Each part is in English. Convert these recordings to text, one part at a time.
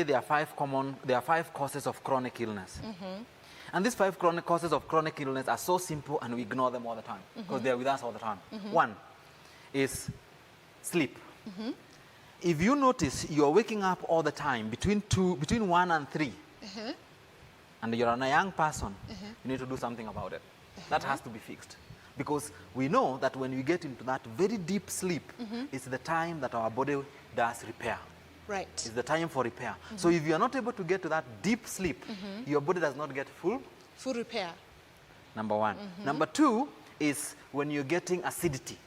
there are five causes of chronic illness. And these five causes of chronic illness are so simple and we ignore them all the time because they're with us all the time. One is sleep. If you notice you're waking up all the time between 1 and 3, and you're a young person, you need to do something about it. That has to be fixed. Because we know that when we get into that very deep sleep, it's the time that our body does repair. Right. It's the time for repair. So if you are not able to get to that deep sleep, your body does not get full repair. Number one. Number two is when you're getting acidity.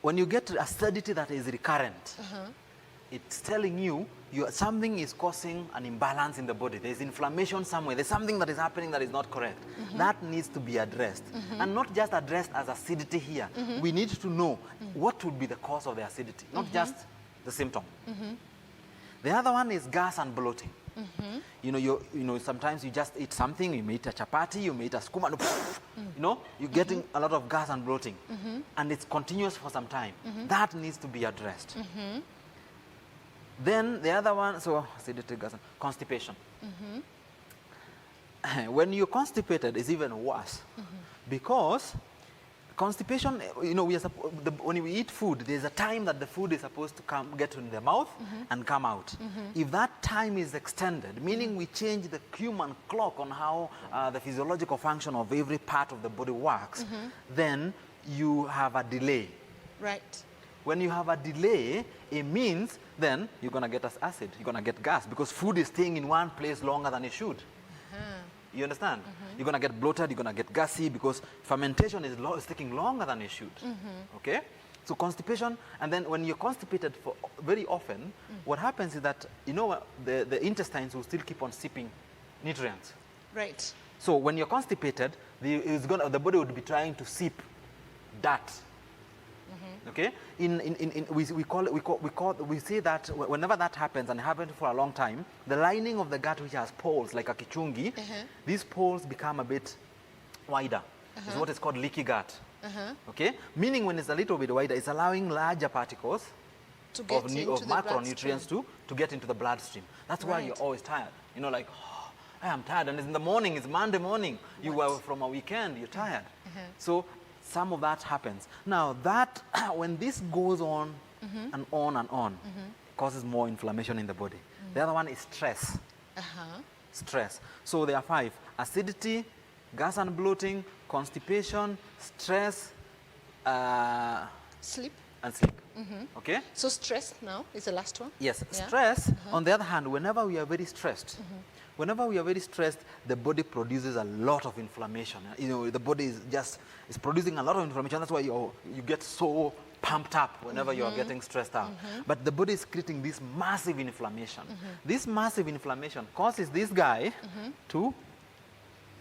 When you get acidity that is recurrent, it's telling you something is causing an imbalance in the body. There's inflammation somewhere. There's something that is happening that is not correct. That needs to be addressed. And not just addressed as acidity here. We need to know what would be the cause of the acidity, not just the symptom. The other one is gas and bloating. You know, sometimes you just eat something, you may eat a chapati, you may eat a skuma, you know, you're getting a lot of gas and bloating. And it's continuous for some time. That needs to be addressed. Then the other one, so acidity, gas, and constipation. When you're constipated, it's even worse. Because constipation, you know, when we eat food, there's a time that the food is supposed to get in the mouth and come out. If that time is extended, meaning we change the human clock on how the physiological function of every part of the body works, then you have a delay. Right. When you have a delay, it means then you're going to get acid, you're going to get gas, because food is staying in one place longer than it should. You understand? You're going to get bloated, you're going to get gassy, because fermentation is taking longer than it should. Okay? So constipation, and then when you're constipated for very often, what happens is that, you know, the intestines will still keep on sipping nutrients. Right. So when you're constipated, the body would be trying to sip dirt. Okay, we say that whenever that happens, and happens for a long time, the lining of the gut, which has poles like a kichungi, these poles become a bit wider. It's what is called leaky gut. Okay, meaning when it's a little bit wider, it's allowing larger particles of macronutrients to get into the bloodstream. That's why you're always tired. You know, like, oh, I am tired, and it's in the morning, it's Monday morning. You were from a weekend, you're tired. So some of that happens. Now that, when this goes on and on and on, causes more inflammation in the body. The other one is stress. Stress. So there are five: acidity, gas and bloating, constipation, stress, Sleep. and sleep. Okay? So stress now is the last one? Yes. Yeah. Stress, on the other hand, whenever we are very stressed, the body produces a lot of inflammation. You know, the body is producing a lot of inflammation. That's why you get so pumped up whenever you are getting stressed out. But the body is creating this massive inflammation. This massive inflammation causes this guy to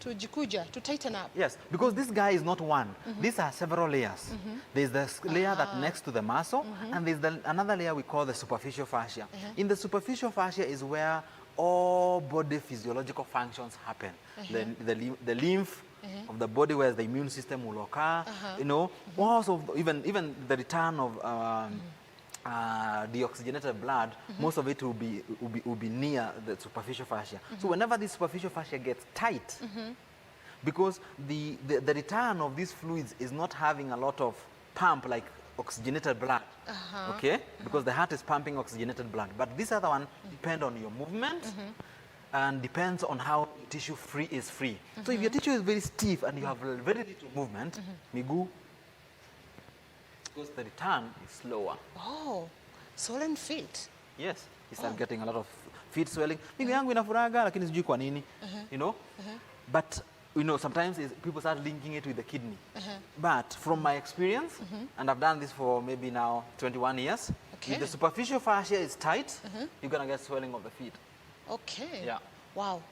jikuja, to tighten up. Yes, because this guy is not one. These are several layers. There's the layer that next to the muscle, and there's another layer we call the superficial fascia. In the superficial fascia is where all body physiological functions happen. The lymph of the body, where the immune system will occur. You know, also even the return of deoxygenated blood, most of it will be near the superficial fascia. So whenever this superficial fascia gets tight, because the return of these fluids is not having a lot of pump like oxygenated blood, okay? Because the heart is pumping oxygenated blood. But this other one depends on your movement and depends on how tissue is free. So if your tissue is very stiff and you have very little movement, migu, because the return is slower. Oh, swollen feet. Yes, you start getting a lot of feet swelling. Migu yangu inafuraga lakini sijui kwa nini, you know? But you know, sometimes people start linking it with the kidney. But from my experience, and I've done this for maybe now 21 years, if the superficial fascia is tight, you're going to get swelling of the feet. Okay. Yeah. Wow.